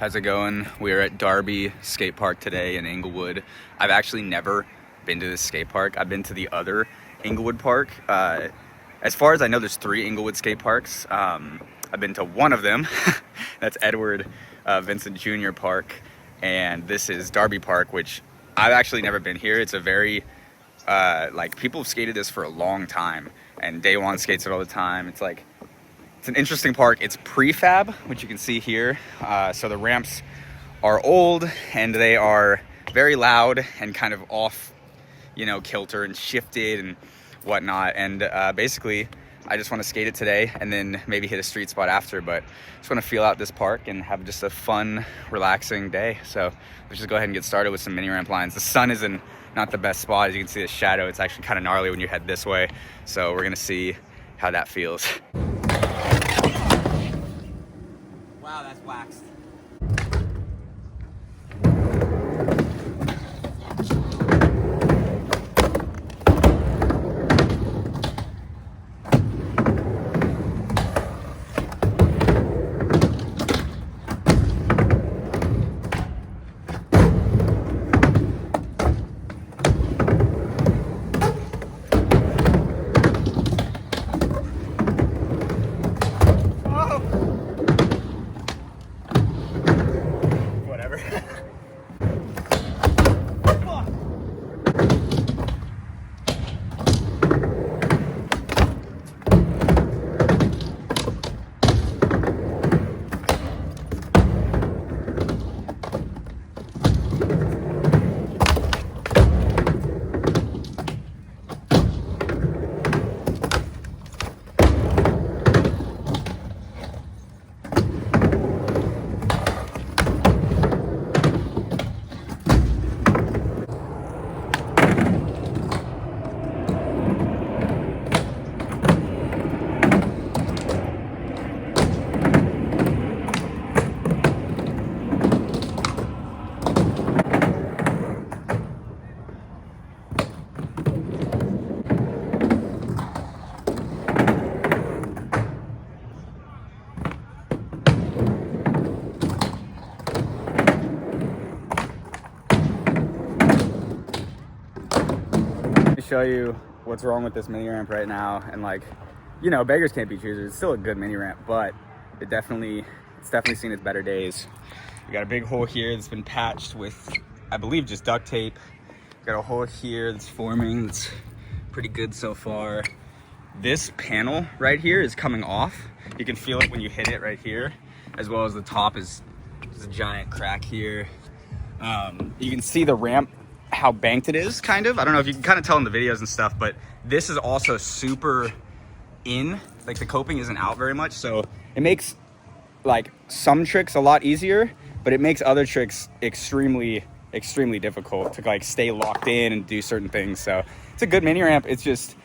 How's it going? We're at Darby skate park today in Inglewood. I've actually never been to this skate park. I've been to the other Inglewood park. As far as I know, there's 3 Inglewood skate parks. I've been to one of them. That's Edward Vincent Jr. Park. And this is Darby Park, which I've actually never been here. It's a very, people have skated this for a long time. And Day One skates it all the time. It's an interesting park. It's prefab, which you can see here. So the ramps are old and they are very loud and kind of off, kilter and shifted and whatnot. And basically, I just want to skate it today and then maybe hit a street spot after. But just want to feel out this park and have just a fun, relaxing day. So let's just go ahead and get started with some mini ramp lines. The sun is in not the best spot. As you can see the shadow, it's actually kind of gnarly when you head this way. So we're gonna see how that feels. Wow, that's waxed. Show you what's wrong with this mini ramp right now. And beggars can't be choosers. It's still a good mini ramp, but it's definitely seen its better days. We got a big hole here that's been patched with, I believe, just duct tape. Got a hole here that's forming. That's pretty good so far. This panel right here is coming off. You can feel it when you hit it right here, as well as the top is a giant crack here. You can see the ramp, how banked it is, kind of. I don't know if you can kind of tell in the videos and stuff, but this is also super in, the coping isn't out very much, so it makes some tricks a lot easier, but it makes other tricks extremely difficult to stay locked in and do certain things. So it's a good mini ramp. It's just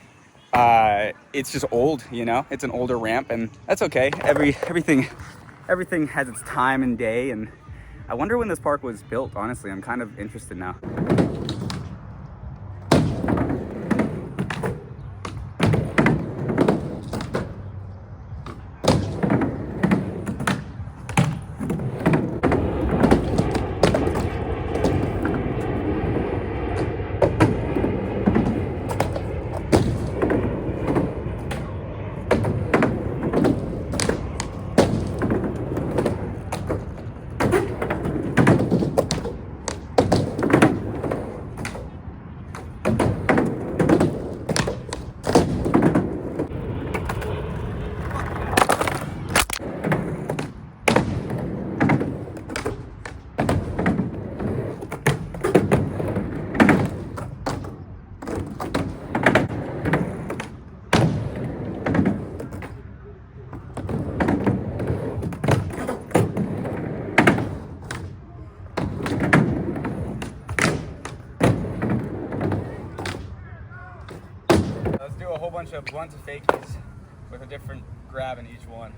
old, it's an older ramp, and that's okay. Everything has its time and day, and I wonder when this park was built. Honestly, I'm kind of interested now. A whole bunch of blunts and fakies with a different grab in each one.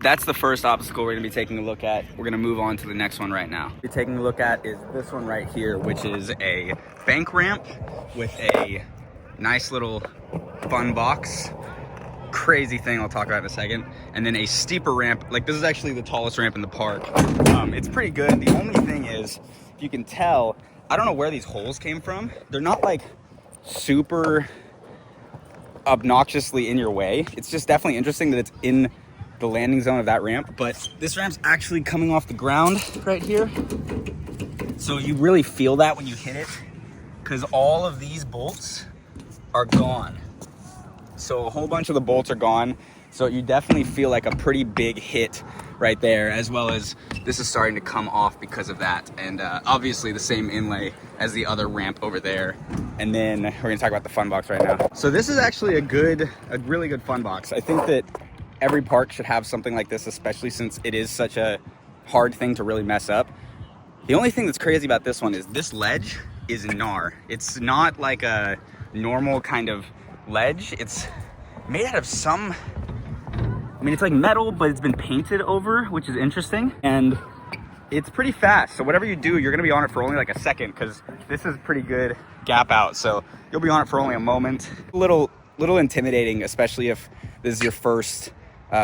that's the first obstacle we're gonna be taking a look at. We're gonna move on to the next one right now. What we're taking a look at is this one right here, which is a bank ramp with a nice little fun box. Crazy thing I'll talk about in a second. And then a steeper ramp. Like, this is actually the tallest ramp in the park. It's pretty good. The only thing is, if you can tell, I don't know where these holes came from. They're not like super obnoxiously in your way. It's just definitely interesting that it's in the landing zone of that ramp. But this ramp's actually coming off the ground right here. So you really feel that when you hit it, because all of these bolts are gone. So a whole bunch of the bolts are gone. So you definitely feel like a pretty big hit right there, as well as this is starting to come off because of that. And obviously the same inlay as the other ramp over there. And then we're gonna talk about the fun box right now. So this is actually a really good fun box. I think that every park should have something like this, especially since it is such a hard thing to really mess up. The only thing that's crazy about this one is this ledge is gnar. It's not like a normal kind of ledge. It's made out of some, I mean, it's like metal, but it's been painted over, which is interesting. And it's pretty fast. So whatever you do, you're gonna be on it for only like a second, because this is pretty good gap out. So you'll be on it for only a moment. A little intimidating, especially if this is your first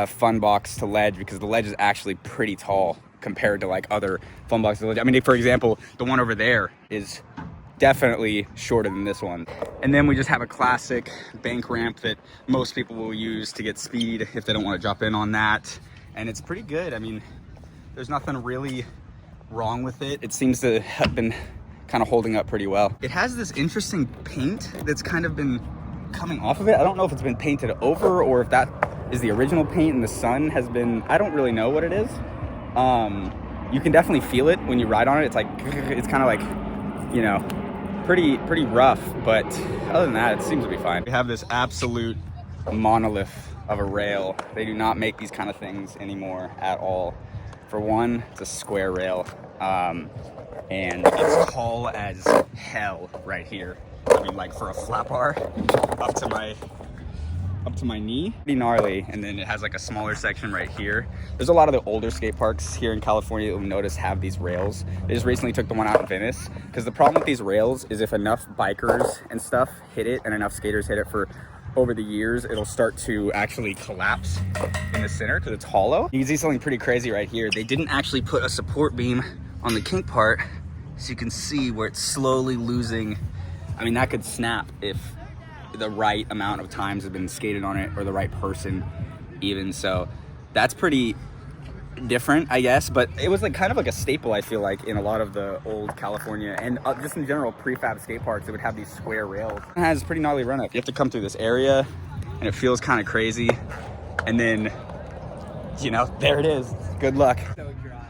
fun box to ledge, because the ledge is actually pretty tall compared to like other fun boxes. I mean, for example, the one over there is definitely shorter than this one. And then we just have a classic bank ramp that most people will use to get speed if they don't want to drop in on that. And it's pretty good. I mean, there's nothing really wrong with it. It seems to have been kind of holding up pretty well. It has this interesting paint that's kind of been coming off of it. I don't know if it's been painted over or if that is the original paint and the sun has been, I don't really know what it is. You can definitely feel it when you ride on it. It's like, it's kind of like, you know, pretty rough, but other than that, it seems to be fine. We have this absolute monolith of a rail. They do not make these kind of things anymore at all. For one, it's a square rail, and it's tall as hell right here. I mean, like for a flat bar up to my knee, pretty gnarly. And then it has like a smaller section right here. There's a lot of the older skate parks here in California that you'll notice have these rails. They just recently took the one out in Venice, because the problem with these rails is if enough bikers and stuff hit it and enough skaters hit it for over the years, it'll start to actually collapse in the center because it's hollow. You can see something pretty crazy right here. They didn't actually put a support beam on the kink part, so you can see where it's slowly losing. I mean, that could snap if the right amount of times have been skated on it, or the right person even. So that's pretty different, I guess, but it was like kind of like a staple, I feel like, in a lot of the old California and just in general prefab skate parks that would have these square rails. It has a pretty gnarly run up. You have to come through this area and it feels kind of crazy, and then, you know, there it is. Good luck. So dry.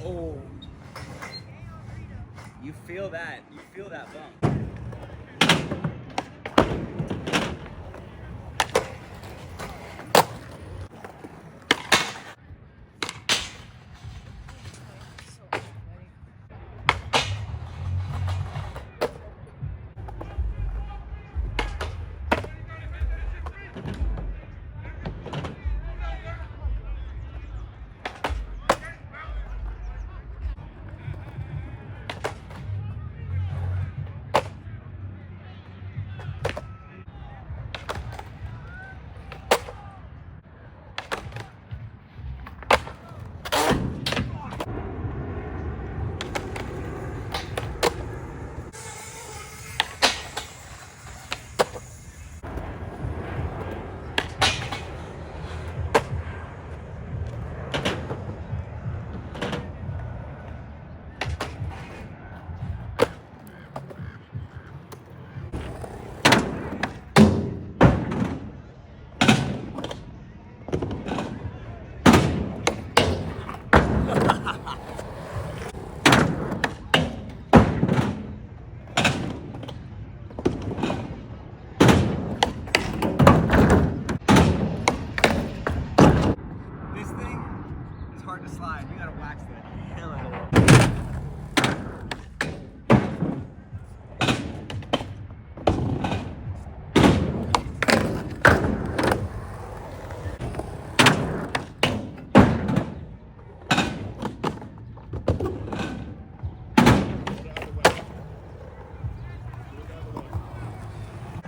Oh, you feel that bump.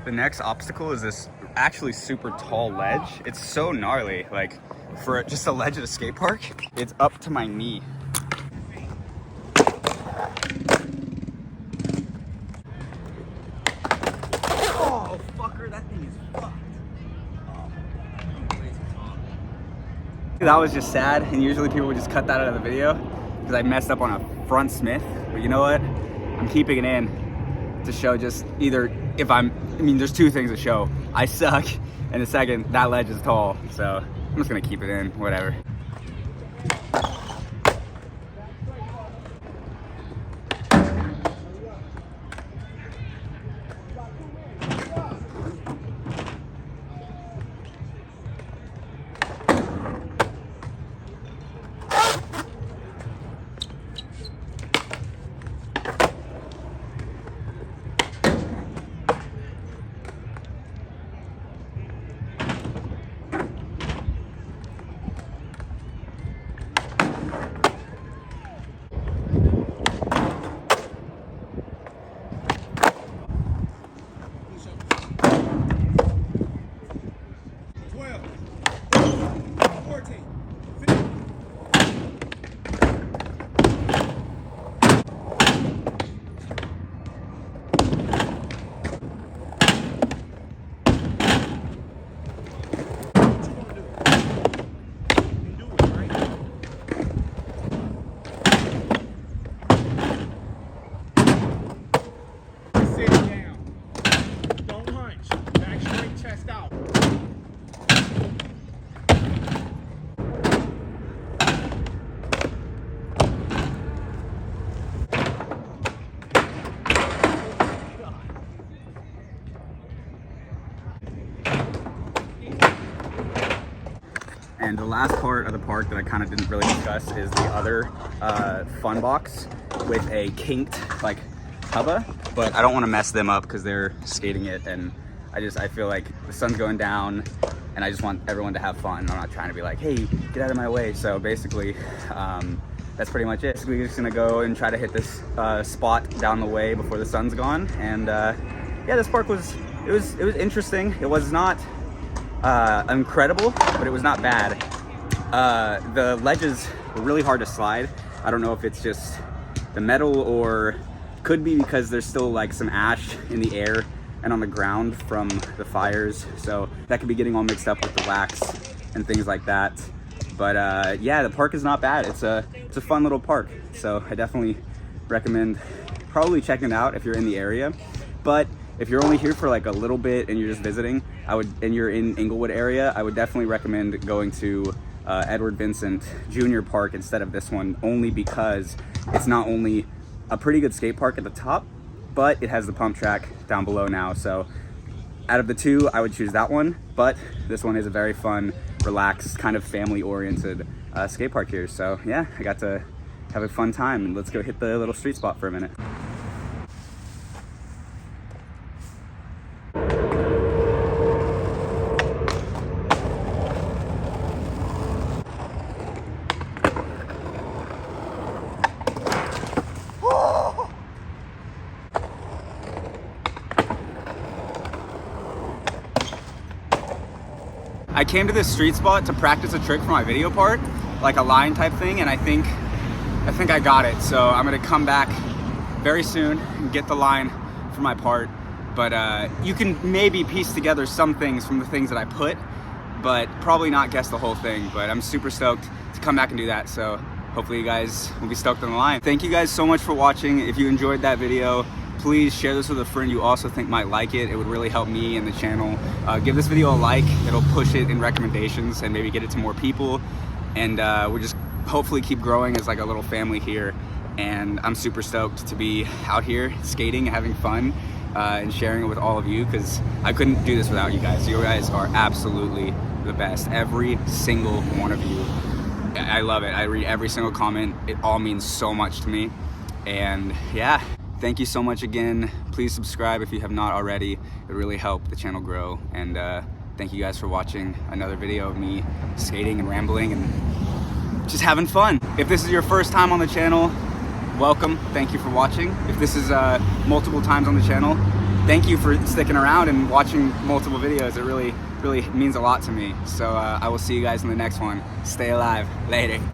The next obstacle is this actually super tall ledge. It's so gnarly, like for just a ledge at a skate park, it's up to my knee. Oh, fucker, that thing is fucked. That was just sad, and usually people would just cut that out of the video because I messed up on a front Smith. But you know what? I'm keeping it in to show just either if I mean, there's two things to show. I suck, and the second, that ledge is tall. So I'm just gonna keep it in, whatever. And the last part of the park that I kind of didn't really discuss is the other fun box with a kinked like hubba, but I don't want to mess them up because they're skating it, and I feel like the sun's going down and I just want everyone to have fun. I'm not trying to be like, hey, get out of my way. So basically, that's pretty much it. So we're just gonna go and try to hit this spot down the way before the sun's gone. And yeah, this park was interesting. It was not incredible, but it was not bad. The ledges were really hard to slide. I don't know if it's just the metal or could be because there's still like some ash in the air and on the ground from the fires, so that could be getting all mixed up with the wax and things like that. But yeah, the park is not bad. It's a fun little park, so I definitely recommend probably checking it out if you're in the area. But if you're only here for like a little bit and you're just visiting, and you're in Inglewood area, I would definitely recommend going to Edward Vincent Jr. Park instead of this one, only because it's not only a pretty good skate park at the top, but it has the pump track down below now. So out of the two, I would choose that one, but this one is a very fun, relaxed, kind of family-oriented skate park here. So yeah, I got to have a fun time, and let's go hit the little street spot for a minute. I came to this street spot to practice a trick for my video part, like a line type thing, and I think I got it. So I'm gonna come back very soon and get the line for my part. But you can maybe piece together some things from the things that I put, but probably not guess the whole thing. But I'm super stoked to come back and do that. So hopefully you guys will be stoked on the line. Thank you guys so much for watching. If you enjoyed that video, please share this with a friend you also think might like it. It would really help me and the channel. Give this video a like. It'll push it in recommendations and maybe get it to more people. And we'll just hopefully keep growing as like a little family here. And I'm super stoked to be out here skating, having fun, and sharing it with all of you, because I couldn't do this without you guys. You guys are absolutely the best. Every single one of you. I love it. I read every single comment. It all means so much to me. And yeah. Thank you so much again. Please subscribe if you have not already. It would really help the channel grow. And thank you guys for watching another video of me skating and rambling and just having fun. If this is your first time on the channel, welcome. Thank you for watching. If this is multiple times on the channel, thank you for sticking around and watching multiple videos. It really means a lot to me. So I will see you guys in the next one. Stay alive. Later.